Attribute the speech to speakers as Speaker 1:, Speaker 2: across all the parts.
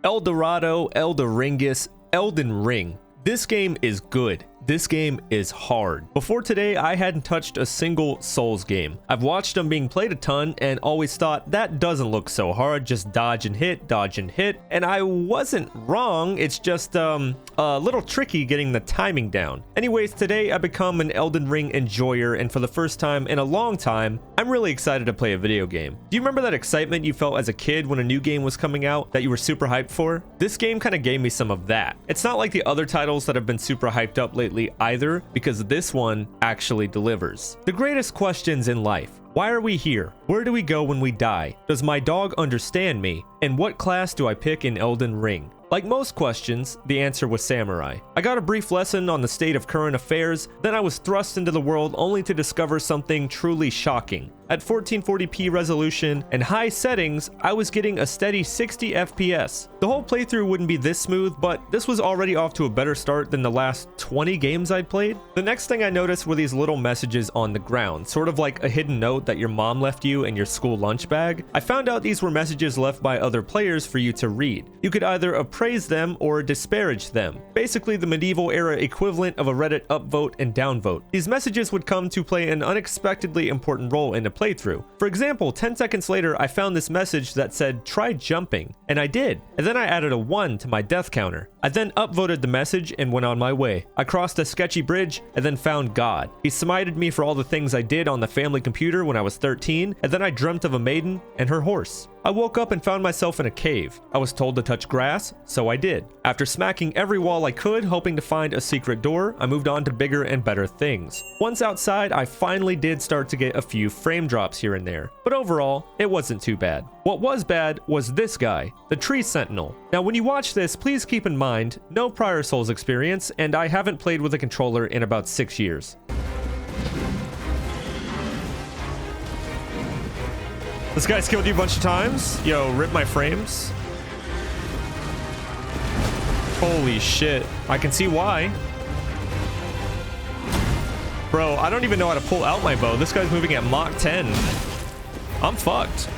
Speaker 1: Eldorado Eldaringus Elden Ring. This game is good. This game is hard. Before today, I hadn't touched a single Souls game. I've watched them being played a ton and always thought that doesn't look so hard, just dodge and hit, and I wasn't wrong, it's just a little tricky getting the timing down. Anyways, today I become an Elden Ring enjoyer, and for the first time in a long time, I'm really excited to play a video game. Do you remember that excitement you felt as a kid when a new game was coming out that you were super hyped for? This game kind of gave me some of that. It's not like the other titles that have been super hyped up lately either, because this one actually delivers. The greatest questions in life. Why are we here? Where do we go when we die? Does my dog understand me? And what class do I pick in Elden Ring? Like most questions, the answer was samurai. I got a brief lesson on the state of current affairs, then I was thrust into the world only to discover something truly shocking. At 1440p resolution and high settings, I was getting a steady 60 FPS. The whole playthrough wouldn't be this smooth, but this was already off to a better start than the last 20 games I'd played. The next thing I noticed were these little messages on the ground, sort of like a hidden note that your mom left you in your school lunch bag. I found out these were messages left by other players for you to read. You could either appraise them or disparage them. Basically the medieval era equivalent of a Reddit upvote and downvote. These messages would come to play an unexpectedly important role in the playthrough. For example, 10 seconds later, I found this message that said, "Try jumping," and I did. And then I added a 1 to my death counter. I then upvoted the message and went on my way. I crossed a sketchy bridge and then found God. He smited me for all the things I did on the family computer when I was 13, and then I dreamt of a maiden and her horse. I woke up and found myself in a cave. I was told to touch grass, so I did. After smacking every wall I could, hoping to find a secret door, I moved on to bigger and better things. Once outside, I finally did start to get a few frame drops here and there, but overall, it wasn't too bad. What was bad was this guy, the Tree Sentinel. Now when you watch this, please keep in mind, no prior Souls experience, and I haven't played with a controller in about 6 years. This guy's killed you a bunch of times? Yo, rip my frames. Holy shit. I can see why. Bro, I don't even know how to pull out my bow. This guy's moving at Mach 10. I'm fucked.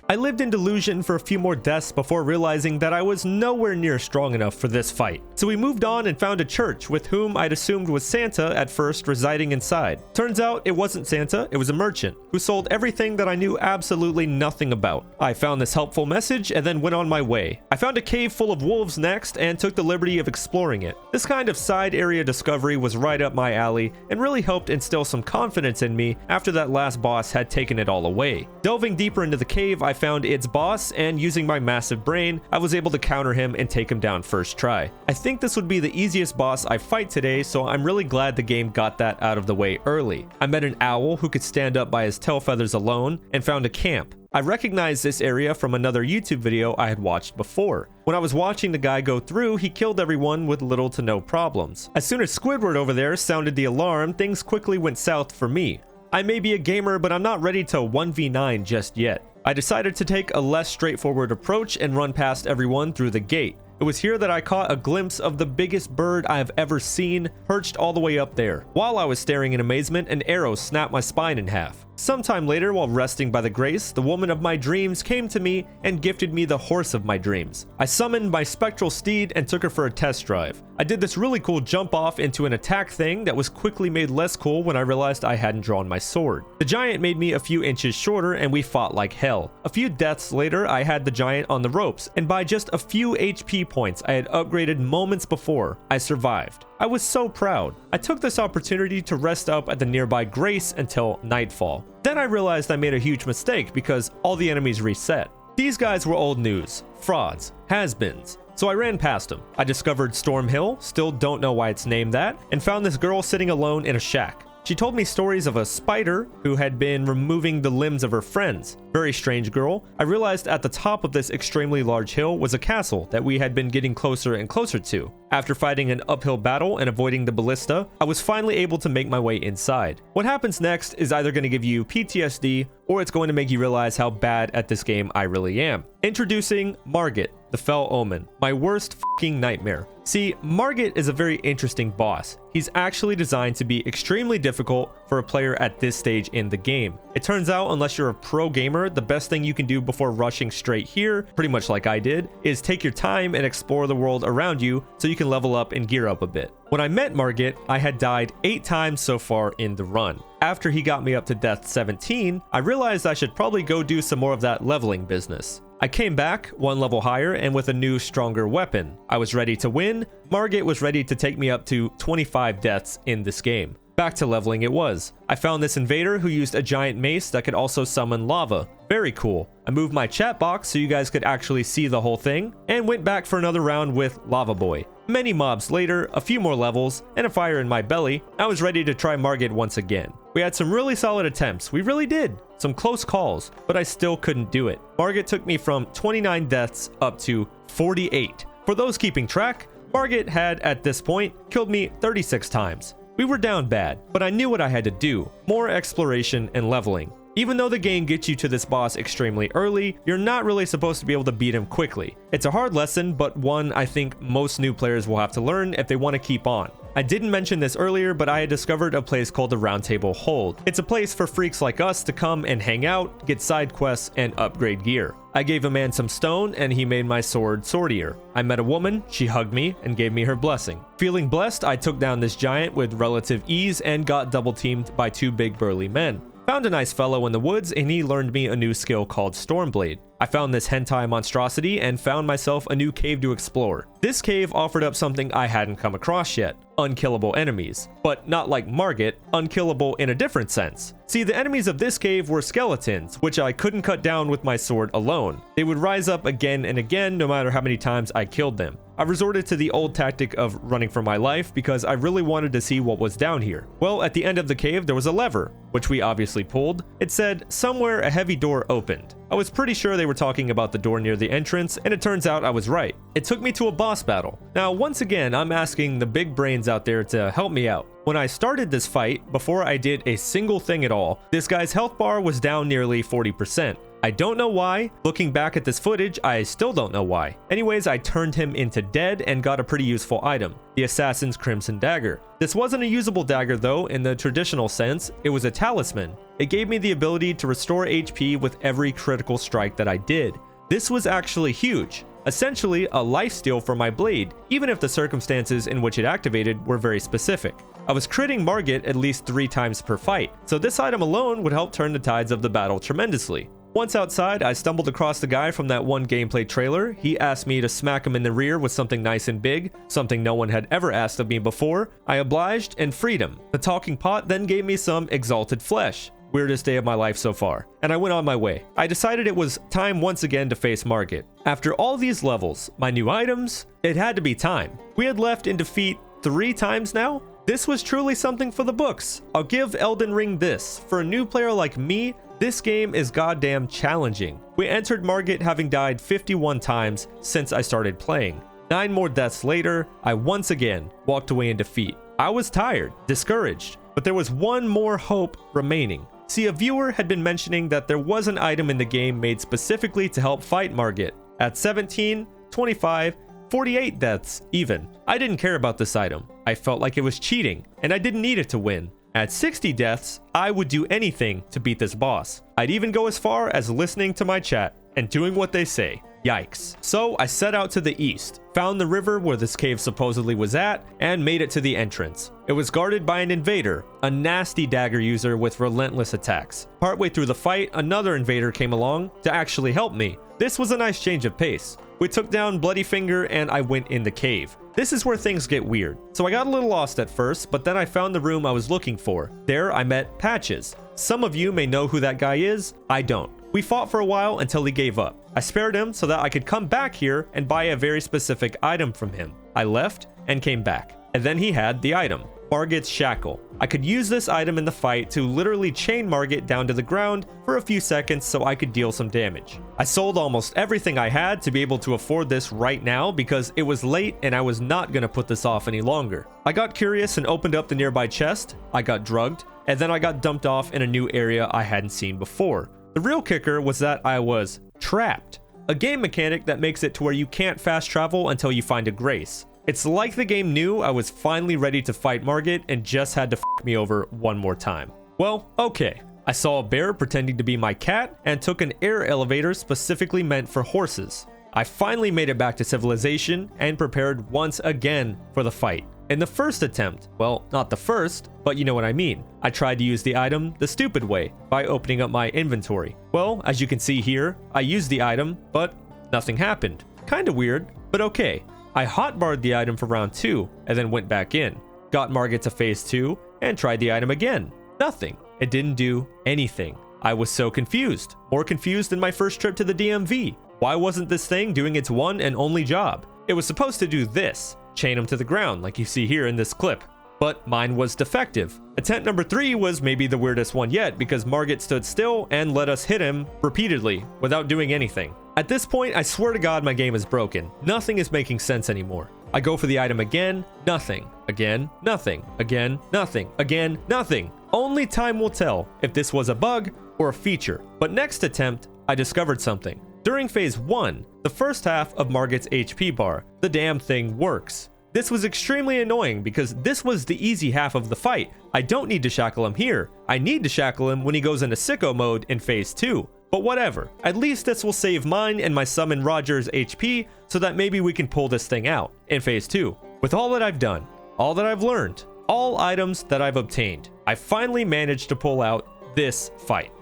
Speaker 1: I lived in delusion for a few more deaths before realizing that I was nowhere near strong enough for this fight. So we moved on and found a church with whom I'd assumed was Santa at first residing inside. Turns out it wasn't Santa, it was a merchant who sold everything that I knew absolutely nothing about. I found this helpful message and then went on my way. I found a cave full of wolves next and took the liberty of exploring it. This kind of side area discovery was right up my alley and really helped instill some confidence in me after that last boss had taken it all away. Delving deeper into the cave, I found its boss, and using my massive brain, I was able to counter him and take him down first try. I think this would be the easiest boss I fight today, so I'm really glad the game got that out of the way early. I met an owl who could stand up by his tail feathers alone, and found a camp. I recognized this area from another YouTube video I had watched before. When I was watching the guy go through, he killed everyone with little to no problems. As soon as Squidward over there sounded the alarm, things quickly went south for me. I may be a gamer, but I'm not ready to 1v9 just yet. I decided to take a less straightforward approach and run past everyone through the gate. It was here that I caught a glimpse of the biggest bird I have ever seen, perched all the way up there. While I was staring in amazement, an arrow snapped my spine in half. Sometime later, while resting by the grace, the woman of my dreams came to me and gifted me the horse of my dreams. I summoned my spectral steed and took her for a test drive. I did this really cool jump off into an attack thing that was quickly made less cool when I realized I hadn't drawn my sword. The giant made me a few inches shorter and we fought like hell. A few deaths later, I had the giant on the ropes, and by just a few HP points I had upgraded moments before, I survived. I was so proud. I took this opportunity to rest up at the nearby Grace until nightfall. Then I realized I made a huge mistake because all the enemies reset. These guys were old news, frauds, has-beens. So I ran past them. I discovered Storm Hill, still don't know why it's named that, and found this girl sitting alone in a shack. She told me stories of a spider who had been removing the limbs of her friends. Very strange girl. I realized at the top of this extremely large hill was a castle that we had been getting closer and closer to. After fighting an uphill battle and avoiding the ballista, I was finally able to make my way inside. What happens next is either going to give you PTSD or it's going to make you realize how bad at this game I really am. Introducing Margit. the Fell Omen, my worst fucking nightmare. See, Margit is a very interesting boss. He's actually designed to be extremely difficult for a player at this stage in the game. It turns out, unless you're a pro gamer, the best thing you can do before rushing straight here, pretty much like I did, is take your time and explore the world around you so you can level up and gear up a bit. When I met Margit, I had died 8 times so far in the run. After he got me up to death 17, I realized I should probably go do some more of that leveling business. I came back 1 level higher and with a new, stronger weapon. I was ready to win. Margit was ready to take me up to 25 deaths in this game. Back to leveling it was. I found this invader who used a giant mace that could also summon lava. Very cool. I moved my chat box so you guys could actually see the whole thing, and went back for another round with Lava Boy. Many mobs later, a few more levels, and a fire in my belly, I was ready to try Margit once again. We had some really solid attempts, we really did. Some close calls, but I still couldn't do it. Margit took me from 29 deaths up to 48. For those keeping track, Margit had, at this point, killed me 36 times. We were down bad, but I knew what I had to do. More exploration and leveling. Even though the game gets you to this boss extremely early, you're not really supposed to be able to beat him quickly. It's a hard lesson, but one I think most new players will have to learn if they want to keep on. I didn't mention this earlier, but I had discovered a place called the Round Table Hold. It's a place for freaks like us to come and hang out, get side quests, and upgrade gear. I gave a man some stone, and he made my sword swordier. I met a woman, she hugged me, and gave me her blessing. Feeling blessed, I took down this giant with relative ease and got double teamed by 2 big burly men. Found a nice fellow in the woods and he learned me a new skill called Stormblade. I found this hentai monstrosity and found myself a new cave to explore. This cave offered up something I hadn't come across yet. Unkillable enemies. But not like Margit, unkillable in a different sense. See, the enemies of this cave were skeletons, which I couldn't cut down with my sword alone. They would rise up again and again no matter how many times I killed them. I resorted to the old tactic of running for my life because I really wanted to see what was down here. Well, at the end of the cave there was a lever, which we obviously pulled. It said, somewhere a heavy door opened. I was pretty sure they were talking about the door near the entrance, and it turns out I was right. It took me to a boss battle. Now, once again, I'm asking the big brains out there to help me out. When I started this fight, before I did a single thing at all, this guy's health bar was down nearly 40%. I don't know why. Looking back at this footage, I still don't know why. Anyways, I turned him into dead and got a pretty useful item, the Assassin's Crimson Dagger. This wasn't a usable dagger though in the traditional sense, it was a talisman. It gave me the ability to restore HP with every critical strike that I did. This was actually huge. Essentially a lifesteal for my blade, even if the circumstances in which it activated were very specific. I was critting Margit at least 3 times per fight, so this item alone would help turn the tides of the battle tremendously. Once outside, I stumbled across the guy from that one gameplay trailer. He asked me to smack him in the rear with something nice and big, something no one had ever asked of me before. I obliged and freed him. The talking pot then gave me some exalted flesh. Weirdest day of my life so far. And I went on my way. I decided it was time once again to face Margit. After all these levels, my new items, it had to be time. We had left in defeat 3 times now. This was truly something for the books. I'll give Elden Ring this. For a new player like me, this game is goddamn challenging. We entered Margit having died 51 times since I started playing. 9 more deaths later, I once again walked away in defeat. I was tired, discouraged, but there was one more hope remaining. See, a viewer had been mentioning that there was an item in the game made specifically to help fight Margit. At 17, 25, 48 deaths even. I didn't care about this item. I felt like it was cheating, and I didn't need it to win. At 60 deaths, I would do anything to beat this boss. I'd even go as far as listening to my chat and doing what they say. Yikes. So I set out to the east, found the river where this cave supposedly was at, and made it to the entrance. It was guarded by an invader, a nasty dagger user with relentless attacks. Partway through the fight, another invader came along to actually help me. This was a nice change of pace. We took down Bloody Finger and I went in the cave. This is where things get weird. So I got a little lost at first, but then I found the room I was looking for. There I met Patches. Some of you may know who that guy is, I don't. We fought for a while until he gave up. I spared him so that I could come back here and buy a very specific item from him. I left and came back. And then he had the item, Margit's shackle. I could use this item in the fight to literally chain Margit down to the ground for a few seconds so I could deal some damage. I sold almost everything I had to be able to afford this right now because it was late and I was not going to put this off any longer. I got curious and opened up the nearby chest. I got drugged, and then I got dumped off in a new area I hadn't seen before. The real kicker was that I was trapped. a game mechanic that makes it to where you can't fast travel until you find a grace. It's like the game knew I was finally ready to fight Margit and just had to f me over one more time. Well, okay. I saw a bear pretending to be my cat and took an air elevator specifically meant for horses. I finally made it back to civilization and prepared once again for the fight. In the first attempt, well, not the first, but you know what I mean. I tried to use the item the stupid way by opening up my inventory. Well, as you can see here, I used the item, but nothing happened. Kinda weird, but okay. I hotbarred the item for round 2 and then went back in, got Margit to phase 2 and tried the item again. Nothing. It didn't do anything. I was so confused. More confused than my first trip to the DMV. Why wasn't this thing doing its one and only job? It was supposed to do this, chain him to the ground like you see here in this clip. But mine was defective. Attempt number 3 was maybe the weirdest one yet because Margit stood still and let us hit him repeatedly without doing anything. At this point, I swear to God my game is broken. Nothing is making sense anymore. I go for the item again, nothing. Again, nothing. Again, nothing. Again, nothing. Only time will tell if this was a bug or a feature. But next attempt, I discovered something. During phase 1, the first half of Margit's HP bar, the damn thing works. This was extremely annoying because this was the easy half of the fight. I don't need to shackle him here. I need to shackle him when he goes into sicko mode in phase 2. But whatever, at least this will save mine and my summon Roger's HP so that maybe we can pull this thing out in phase 2. With all that I've done, all that I've learned, all items that I've obtained, I finally managed to pull out this fight.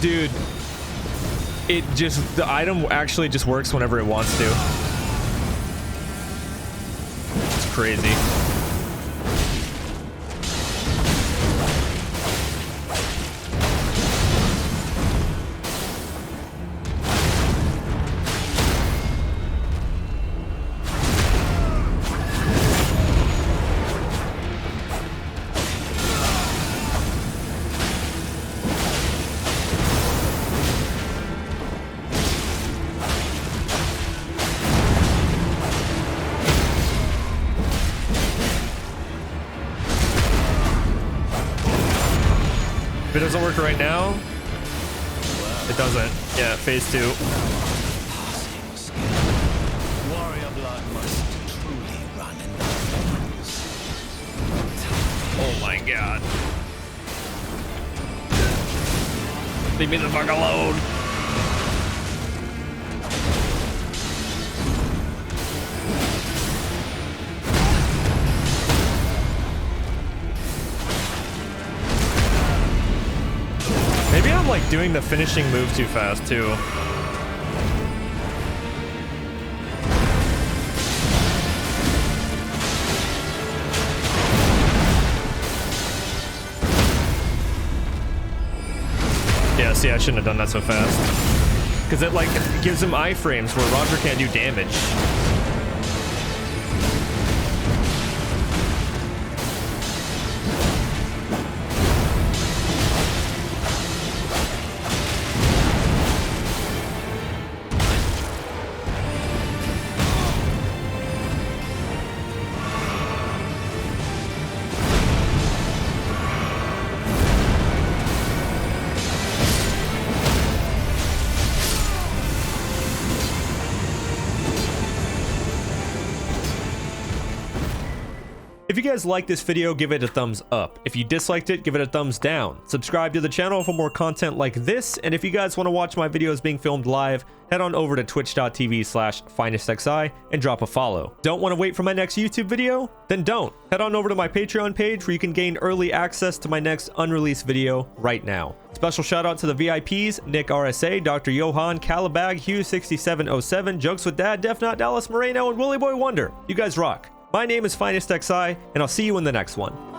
Speaker 1: Dude, the item actually just works whenever it wants to. It's crazy. If it doesn't work right now, it doesn't. Yeah, phase 2.
Speaker 2: Warrior blood must truly run in the veins.
Speaker 1: Oh my god. Leave me the fuck alone. Maybe I'm like doing the finishing move too fast too. Yeah, see, I shouldn't have done that so fast. Because it like gives him iframes where Roger can't do damage. If you guys liked this video, give it a thumbs up. If you disliked it, give it a thumbs down. Subscribe to the channel for more content like this, and if you guys want to watch my videos being filmed live, head on over to twitch.tv/finestxi and drop a follow. Don't want to wait for my next YouTube video? Then don't. Head on over to my Patreon page where you can gain early access to my next unreleased video right now. Special shout out to the VIPs, Nick RSA, Dr. Johan, Calabag, Hugh6707, Jokes with Dad, Def Not, Dallas Moreno, and Willy Boy Wonder. You guys rock. My name is Finest XI, and I'll see you in the next one.